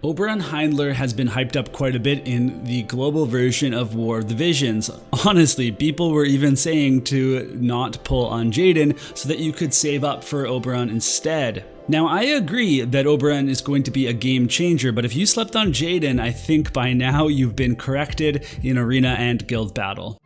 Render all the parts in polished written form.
Oberon Heindler has been hyped up quite a bit in the global version of War of the Visions. Honestly, people were even saying to not pull on Jaden so that you could save up for Oberon instead. Now, I agree that Oberon is going to be a game changer, but if you slept on Jaden, I think by now you've been corrected in Arena and Guild Battle.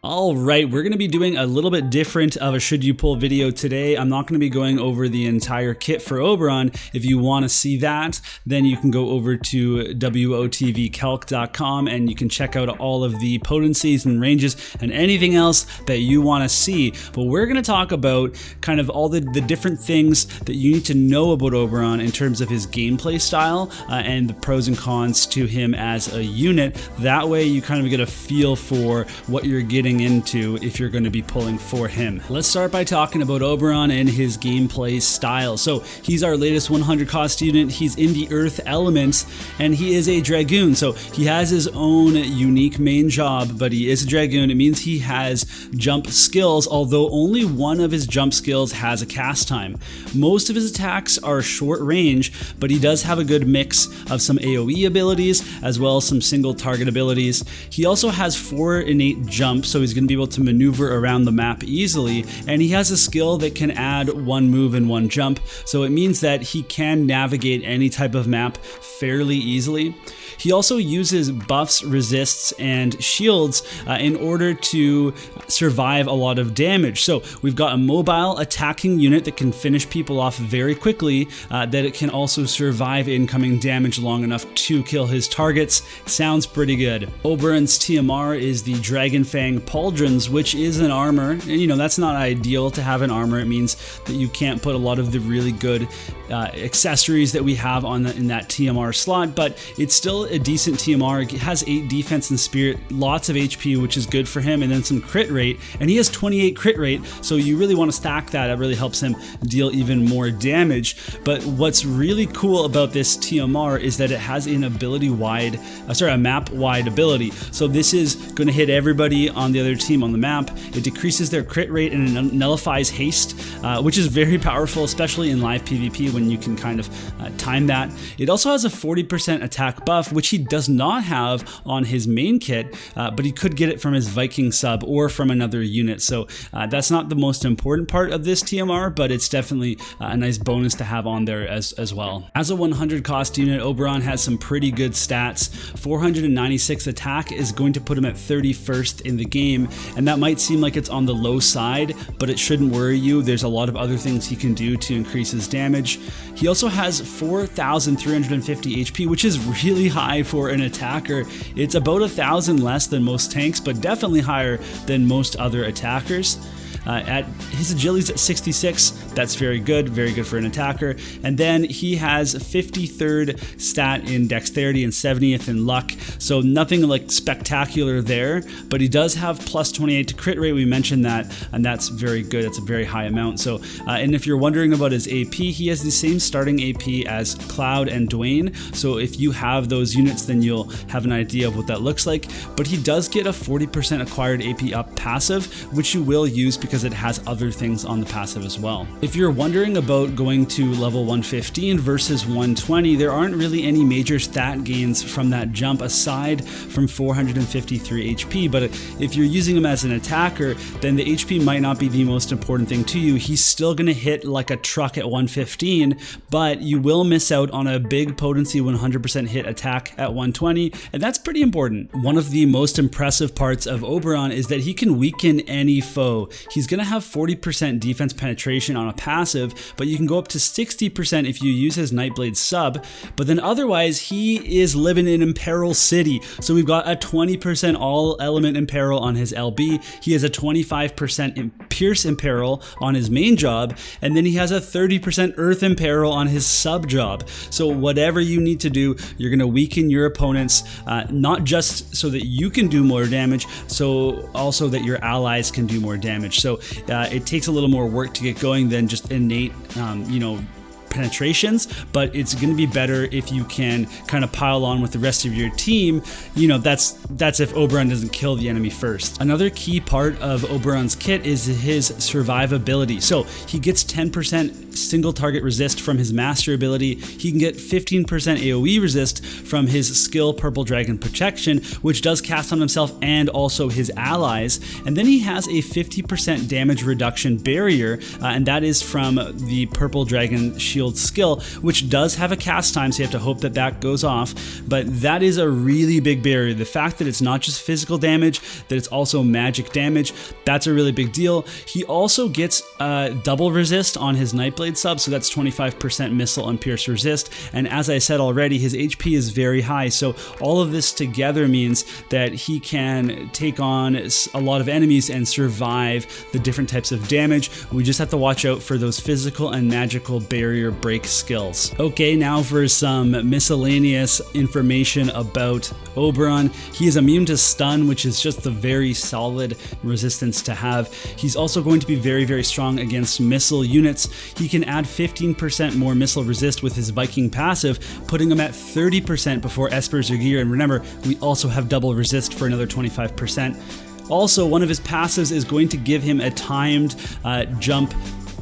Alright, we're going to be doing a little bit different of a should you pull video today. I'm not going to be going over the entire kit for Oberon. If you want to see that, then you can go over to WOTVcalc.com and you can check out all of the potencies and ranges and anything else that you want to see. But we're going to talk about kind of all the different things that you need to know about Oberon in terms of his gameplay style and the pros and cons to him as a unit. That way you kind of get a feel for what you're getting into if you're going to be pulling for him. Let's start by talking about Oberon and his gameplay style. So he's our latest 100 cost unit. He's in the earth elements and he is a dragoon. So he has his own unique main job, but he is a dragoon. It means he has jump skills, although only one of his jump skills has a cast time. Most of his attacks are short range, but he does have a good mix of some AoE abilities as well as some single target abilities. He also has 4 innate jumps, so he's going to be able to maneuver around the map easily, and he has a skill that can add 1 move and 1 jump, so it means that he can navigate any type of map fairly easily. He also uses buffs, resists, and shields in order to survive a lot of damage. So we've got a mobile attacking unit that can finish people off very quickly, that it can also survive incoming damage long enough to kill his targets. Sounds pretty good. Oberon's TMR is the Dragonfang Pauldrons, which is an armor, and you know that's not ideal to have an armor. It means that you can't put a lot of the really good accessories that we have on in that TMR slot, but it's still a decent TMR. It has 8 defense and spirit, lots of HP, which is good for him, and then some crit rate, and he has 28 crit rate, so you really want to stack that. It really helps him deal even more damage. But what's really cool about this TMR is that it has an a map wide ability. So this is going to hit everybody on the other team on the map. It decreases their crit rate and it nullifies haste, which is very powerful, especially in live PvP when you can kind of time that. It also has a 40% attack buff, which he does not have on his main kit, but he could get it from his Viking sub or from another unit. So that's not the most important part of this TMR, but it's definitely a nice bonus to have on there as well. As a 100 cost unit, Oberon has some pretty good stats. 496 attack is going to put him at 31st in the game, and that might seem like it's on the low side, but it shouldn't worry you. There's a lot of other things he can do to increase his damage. He also has 4,350 HP, which is really high for an attacker. It's about 1,000 less than most tanks, but definitely higher than most other attackers. At his agility's at 66, that's very good for an attacker. And then he has 53rd stat in dexterity and 70th in luck, so nothing like spectacular there, but he does have plus 28 to crit rate. We mentioned that, and that's very good. That's a very high amount. So, and if you're wondering about his AP, he has the same starting AP as Cloud and Dwayne, so if you have those units, then you'll have an idea of what that looks like. But he does get a 40% acquired AP up passive, which you will use because it has other things on the passive as well. If you're wondering about going to level 115 versus 120, there aren't really any major stat gains from that jump aside from 453 HP, but if you're using him as an attacker, then the HP might not be the most important thing to you. He's still going to hit like a truck at 115, but you will miss out on a big potency 100% hit attack at 120, and that's pretty important. One of the most impressive parts of Oberon is that he can weaken any foe. He's going to have 40% defense penetration on a passive, but you can go up to 60% if you use his Nightblade sub, but then otherwise he is living in Imperil City. So we've got a 20% all element Imperil on his LB, he has a 25% Pierce Imperil on his main job, and then he has a 30% Earth Imperil on his sub job. So whatever you need to do, you're going to weaken your opponents, not just so that you can do more damage, so also that your allies can do more damage. So it takes a little more work to get going than just innate, penetrations, but it's going to be better if you can kind of pile on with the rest of your team. You know, that's if Oberon doesn't kill the enemy first. Another key part of Oberon's kit is his survivability. So he gets 10% single target resist from his master ability. He can get 15% AoE resist from his skill Purple Dragon Protection, which does cast on himself and also his allies. And then he has a 50% damage reduction barrier, and that is from the Purple Dragon Shield skill, which does have a cast time, so you have to hope that that goes off. But that is a really big barrier. The fact that it's not just physical damage, that it's also magic damage, that's a really big deal. He also gets double resist on his Nightblade sub, so that's 25% missile and pierce resist. And as I said already, his HP is very high, so all of this together means that he can take on a lot of enemies and survive the different types of damage. We just have to watch out for those physical and magical barrier break skills. Okay, now for some miscellaneous information about Oberon. He is immune to stun, which is just a very solid resistance to have. He's also going to be very, very strong against missile units. He can add 15% more missile resist with his Viking passive, putting him at 30% before Espers or Gear. And remember, we also have double resist for another 25%. Also, one of his passives is going to give him a timed jump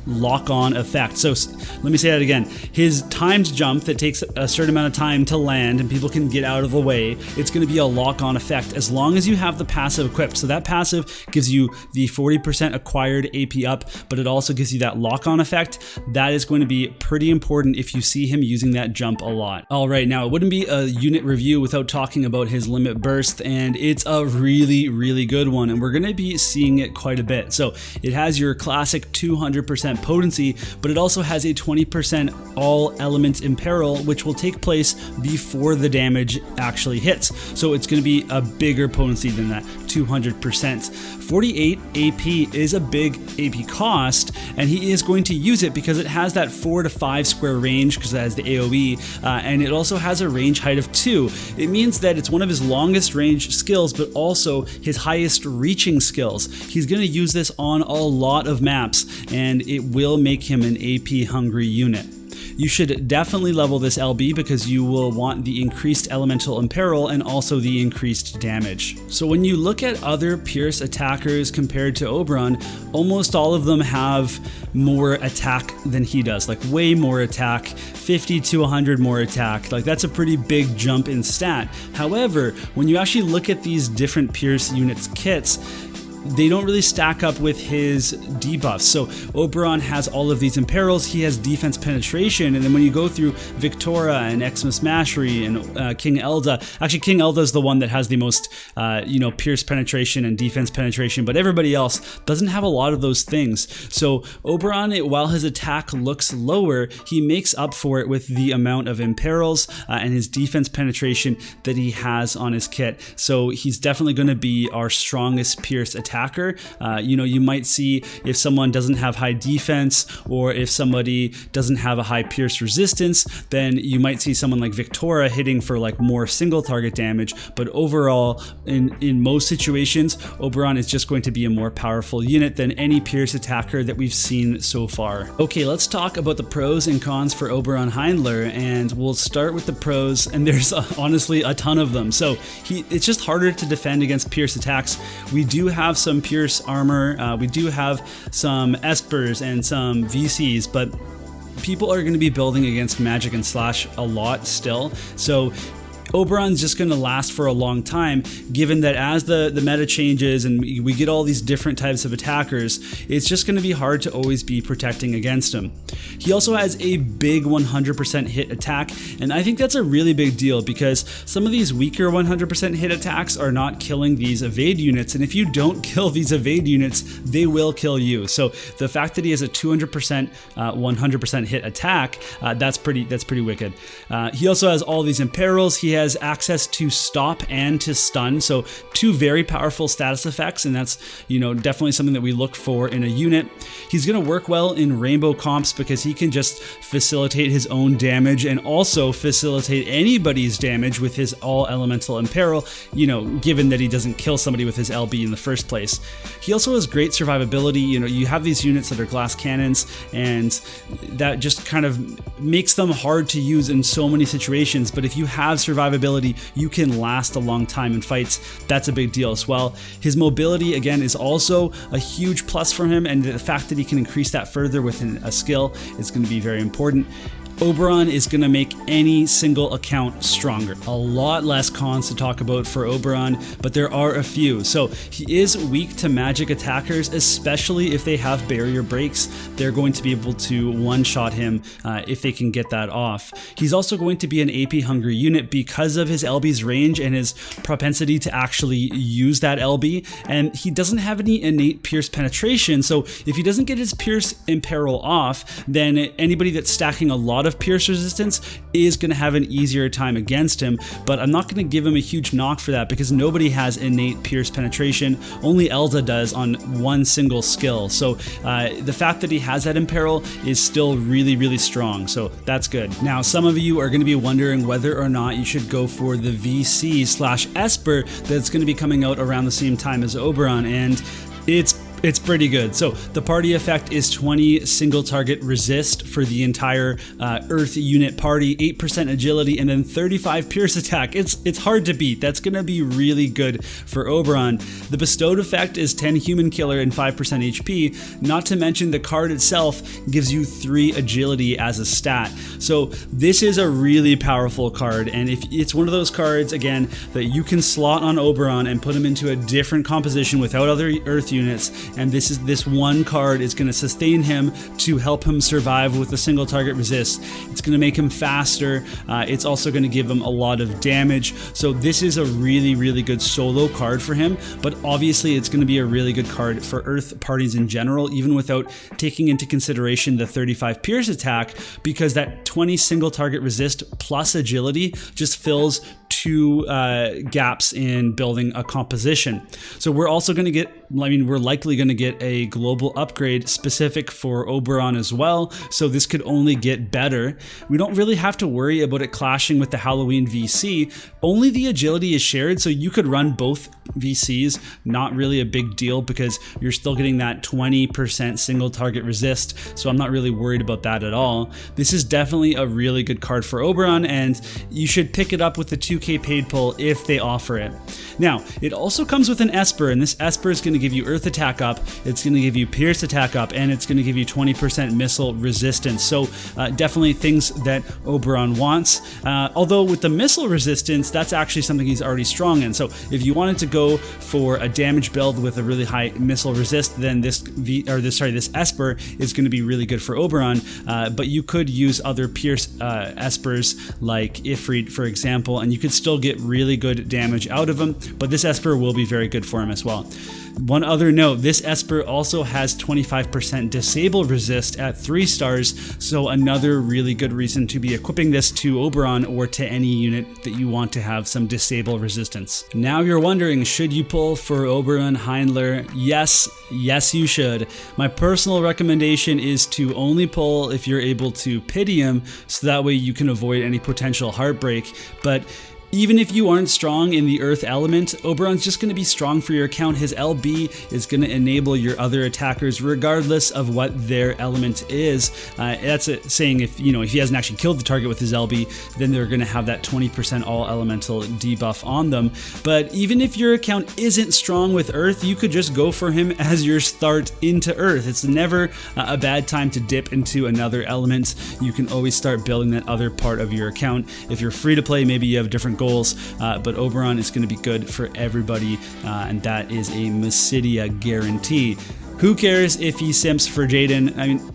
lock-on effect. So let me say that again. His timed jump that takes a certain amount of time to land and people can get out of the way, it's going to be a lock-on effect as long as you have the passive equipped. So that passive gives you the 40% acquired AP up, but it also gives you that lock-on effect. That is going to be pretty important if you see him using that jump a lot. All right, now it wouldn't be a unit review without talking about his limit burst, and it's a really, really good one, and we're going to be seeing it quite a bit. So it has your classic 200% potency, but it also has a 20% all elements imperil, which will take place before the damage actually hits. So it's going to be a bigger potency than that 200%. 48 AP is a big AP cost, and he is going to use it because it has that 4 to 5 square range because it has the AoE, and it also has a range height of 2. It means that it's one of his longest range skills, but also his highest reaching skills. He's going to use this on a lot of maps, and it will make him an AP hungry unit. You should definitely level this LB because you will want the increased elemental imperil and also the increased damage. So when you look at other Pierce attackers compared to Oberon, almost all of them have more attack than he does, like way more attack, 50 to 100 more attack. Like that's a pretty big jump in stat. However, when you actually look at these different Pierce units kits, they don't really stack up with his debuffs. So Oberon has all of these imperils, he has defense penetration, and then when you go through Victoria and Xmas Mastery and King Elda, actually King Elda is the one that has the most pierce penetration and defense penetration, but everybody else doesn't have a lot of those things. So Oberon, while his attack looks lower, he makes up for it with the amount of imperils and his defense penetration that he has on his kit. So he's definitely going to be our strongest Pierce attacker. You might see if someone doesn't have high defense or if somebody doesn't have a high pierce resistance, then you might see someone like Victoria hitting for like more single target damage. But overall, in most situations, Oberon is just going to be a more powerful unit than any Pierce attacker that we've seen so far. Okay, let's talk about the pros and cons for Oberon Heindler, and we'll start with the pros, and there's honestly a ton of them. So it's just harder to defend against Pierce attacks. We do have some Pierce armor, we do have some Espers and some VCs, but people are going to be building against magic and slash a lot still. So Oberon's just going to last for a long time, given that as the meta changes and we get all these different types of attackers, it's just going to be hard to always be protecting against him. He also has a big 100% hit attack, and I think that's a really big deal because some of these weaker 100% hit attacks are not killing these evade units, and if you don't kill these evade units, they will kill you. So the fact that he has a 200% 100% hit attack, that's pretty wicked. He also has all these imperils. He has access to stop and to stun, so two very powerful status effects, and that's definitely something that we look for in a unit. He's going to work well in rainbow comps because he can just facilitate his own damage and also facilitate anybody's damage with his all elemental imperil, given that he doesn't kill somebody with his LB in the first place. He also has great survivability. You have these units that are glass cannons, and that just kind of makes them hard to use in so many situations, but if you have survivability survivability, you can last a long time in fights. That's a big deal as well. His mobility, again, is also a huge plus for him, and the fact that he can increase that further with a skill is going to be very important. Oberon is going to make any single account stronger. A lot less cons to talk about for Oberon, but there are a few. So he is weak to magic attackers, especially if they have barrier breaks. They're going to be able to one-shot him if they can get that off. He's also going to be an AP hungry unit because of his LB's range and his propensity to actually use that LB, and he doesn't have any innate pierce penetration, so if he doesn't get his pierce imperil off, then anybody that's stacking a lot of pierce resistance is going to have an easier time against him. But I'm not going to give him a huge knock for that because nobody has innate pierce penetration. Only Elza does on one single skill. So the fact that he has that imperil is still really, really strong. So that's good. Now, some of you are going to be wondering whether or not you should go for the VC/Esper that's going to be coming out around the same time as Oberon, and it's pretty good. So the party effect is 20 single target resist for the entire Earth unit party, 8% agility, and then 35 pierce attack. It's hard to beat. That's gonna be really good for Oberon. The bestowed effect is 10 human killer and 5% HP, not to mention the card itself gives you 3 agility as a stat. So this is a really powerful card, and if it's one of those cards, again, that you can slot on Oberon and put him into a different composition without other Earth units, and this one card is going to sustain him to help him survive with a single target resist. It's going to make him faster. It's also going to give him a lot of damage. So this is a really, really good solo card for him, but obviously it's going to be a really good card for Earth parties in general, even without taking into consideration the 35 pierce attack, because that 20 single target resist plus agility just fills 2 gaps in building a composition. So we're also going to get, we're likely going to get a global upgrade specific for Oberon as well, so this could only get better. We don't really have to worry about it clashing with the Halloween VC. Only the agility is shared, so you could run both VCs, not really a big deal because you're still getting that 20% single target resist, so I'm not really worried about that at all. This is definitely a really good card for Oberon, and you should pick it up with the 2K paid pull if they offer it. Now, it also comes with an Esper, and this Esper is going to give you Earth attack up, it's going to give you Pierce attack up, and it's going to give you 20% missile resistance. So definitely things that Oberon wants. Although with the missile resistance, that's actually something he's already strong in. So if you wanted to go for a damage build with a really high missile resist, then this Esper is going to be really good for Oberon. But you could use other Pierce Espers like Ifrit, for example, and you could still get really good damage out of him. But this Esper will be very good for him as well. One other note, this Esper also has 25% disable resist at 3 stars, so another really good reason to be equipping this to Oberon or to any unit that you want to have some disable resistance. Now you're wondering, should you pull for Oberon Heindler? Yes, you should. My personal recommendation is to only pull if you're able to pity him, so that way you can avoid any potential heartbreak. But even if you aren't strong in the Earth element, Oberon's just going to be strong for your account. His LB is going to enable your other attackers regardless of what their element is. That's saying if he hasn't actually killed the target with his LB, then they're going to have that 20% all elemental debuff on them. But even if your account isn't strong with Earth, you could just go for him as your start into Earth. It's never a bad time to dip into another element. You can always start building that other part of your account. If you're free to play, maybe you have different goals, but Oberon is going to be good for everybody, and that is a Mysidia guarantee. Who cares if he simps for Jaden? I mean,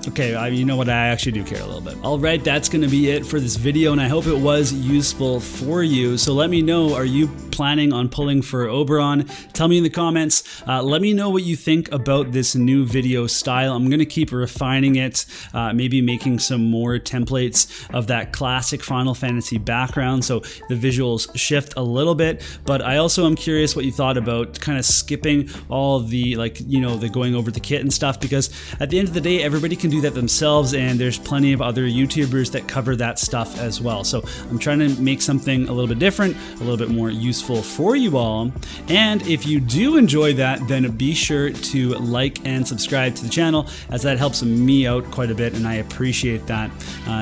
okay, you know what, I actually do care a little bit. Alright, that's going to be it for this video, and I hope it was useful for you. So let me know, are you planning on pulling for Oberon? Tell me in the comments. Let me know what you think about this new video style. I'm going to keep refining it, maybe making some more templates of that classic Final Fantasy background so the visuals shift a little bit. But I also am curious what you thought about kind of skipping all the, the going over the kit and stuff, because at the end of the day, everybody can do that themselves, and there's plenty of other YouTubers that cover that stuff as well. So I'm trying to make something a little bit different, a little bit more useful for you all. And if you do enjoy that, then be sure to like and subscribe to the channel, as that helps me out quite a bit, and I appreciate that.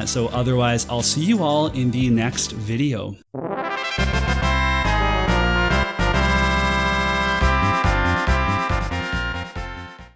So otherwise, I'll see you all in the next video.